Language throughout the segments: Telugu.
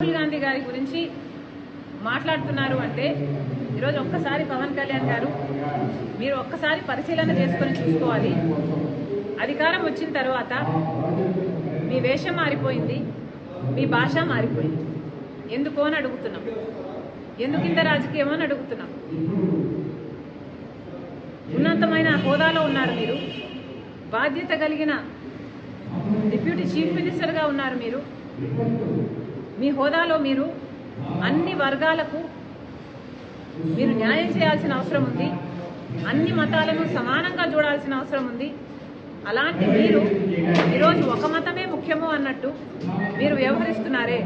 రాహుల్ గాంధీ గారి గురించి మాట్లాడుతున్నారు అంటే ఈరోజు ఒక్కసారి పవన్ కళ్యాణ్ గారు మీరు ఒక్కసారి పరిశీలన చేసుకొని చూసుకోవాలి. అధికారం వచ్చిన తర్వాత మీ వేషం మారిపోయింది, మీ భాష మారిపోయింది. ఎందుకో అని అడుగుతున్నాం. ఎందుకింత రాజకీయం అని అడుగుతున్నాం. ఉన్నతమైన హోదాలో ఉన్నారు మీరు, బాధ్యత కలిగిన డిప్యూటీ చీఫ్ మినిస్టర్గా ఉన్నారు మీరు. మీ హోదాలో మీరు అన్ని వర్గాలకు మీరు న్యాయం చేయాల్సిన అవసరం ఉంది. అన్ని మతాలను సమానంగా చూడాల్సిన అవసరం ఉంది. అలాంటి మీరు ఈరోజు ఒక మతమే ముఖ్యము అన్నట్టు మీరు వ్యవహరిస్తున్నారే,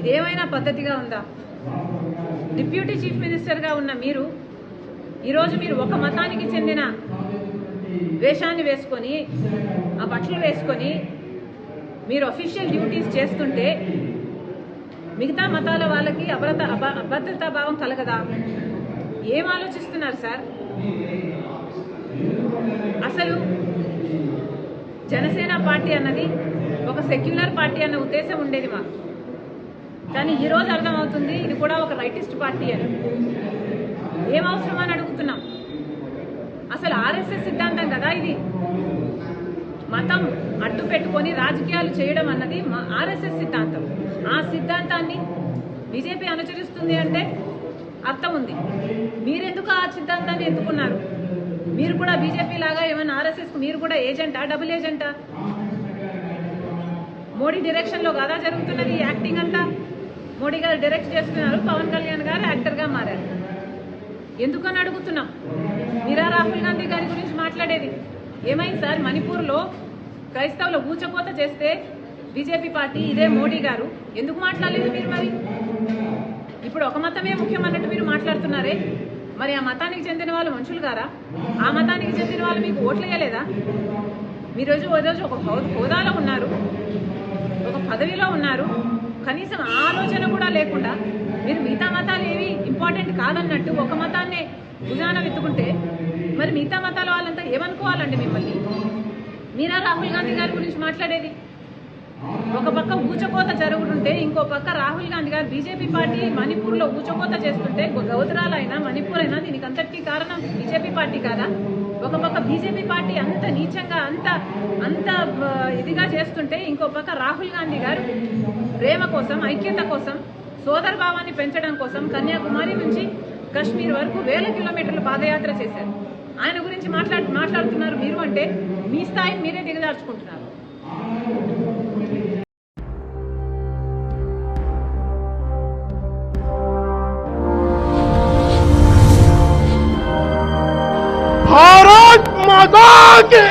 ఇదేమైనా పద్ధతిగా ఉందా? డిప్యూటీ చీఫ్ మినిస్టర్గా ఉన్న మీరు ఈరోజు మీరు ఒక మతానికి చెందిన వేషాన్ని వేసుకొని, ఆ బట్టలు వేసుకొని మీరు అఫీషియల్ డ్యూటీస్ చేస్తుంటే మిగతా మతాల వాళ్ళకి అభద్రతా భావం కలగదా? ఏం ఆలోచిస్తున్నారు సార్? అసలు జనసేన పార్టీ అన్నది ఒక సెక్యులర్ పార్టీ అన్న ఉద్దేశం ఉండేది మాకు. కానీ ఈరోజు అర్థమవుతుంది ఇది కూడా ఒక రైటిస్ట్ పార్టీ అని. ఏం అవసరం అని అడుగుతున్నాం. అసలు ఆర్ఎస్ఎస్ సిద్ధాంతం కదా ఇది. మతం అడ్డు పెట్టుకొని రాజకీయాలు చేయడం అన్నది ఆర్ఎస్ఎస్ సిద్ధాంతం. ఆ సిద్ధాంతాన్ని బీజేపీ అనుసరిస్తుంది అంటే అర్థం ఉంది. మీరెందుకు ఆ సిద్ధాంతాన్ని ఎత్తుకున్నారు? మీరు కూడా బీజేపీ లాగా ఏమైనా ఆర్ఎస్ఎస్కు మీరు కూడా ఏజెంటా, డబుల్ ఏజెంటా? మోడీ డైరెక్షన్లో కాదా జరుగుతున్నది యాక్టింగ్ అంతా? మోడీ గారు డైరెక్ట్ చేస్తున్నారు, పవన్ కళ్యాణ్ గారు యాక్టర్గా మారారు. ఎందుకని అడుగుతున్నాం. మీరా రాహుల్ గాంధీ గారి గురించి మాట్లాడేది? ఏమైంది సార్? మణిపూర్లో క్రైస్తవుల ఊచకోత చేస్తే బీజేపీ పార్టీ, ఇదే మోడీ గారు ఎందుకు మాట్లాడలేదు మీరు? మరి ఇప్పుడు ఒక మతమే ముఖ్యం అన్నట్టు మీరు మాట్లాడుతున్నారే, మరి ఆ మతానికి చెందిన వాళ్ళు మనుషులు గారా? ఆ మతానికి చెందిన వాళ్ళు మీకు ఓట్లు వేయలేదా? మీరోజు ఒక హోదాలో ఉన్నారు, ఒక పదవిలో ఉన్నారు, కనీసం ఆలోచన కూడా లేకుండా మీరు మిగతా మతాలు ఏవి ఇంపార్టెంట్ కాదన్నట్టు ఒక మతాన్నే భుజాన వెతుకుంటే మరి మిగతా మతాల వాళ్ళంతా ఏమనుకోవాలండి మిమ్మల్ని? మీరా రాహుల్ గాంధీ గారి గురించి మాట్లాడేది? ఒక పక్క ఊచకోత జరుగుతుంటే ఇంకో పక్క రాహుల్ గాంధీ గారు బీజేపీ పార్టీ మణిపూర్లో ఊచకోత చేస్తుంటే, గౌతరాలైనా మణిపూర్ అయినా దీనికి అంతటికీ కారణం బీజేపీ పార్టీ కాదా? ఒక పక్క బీజేపీ పార్టీ అంత నీచంగా అంత ఇదిగా చేస్తుంటే ఇంకో పక్క రాహుల్ గాంధీ గారు ప్రేమ కోసం, ఐక్యత కోసం, సోదర భావాన్ని పెంచడం కోసం కన్యాకుమారి నుంచి కశ్మీర్ వరకు 1000 కిలోమీటర్లు పాదయాత్ర చేశారు. ఆయన గురించి మాట్లాడుతున్నారు మీరు అంటే మీ స్థాయిని మీరే దిగజార్చుకుంటున్నారు. भारत माता की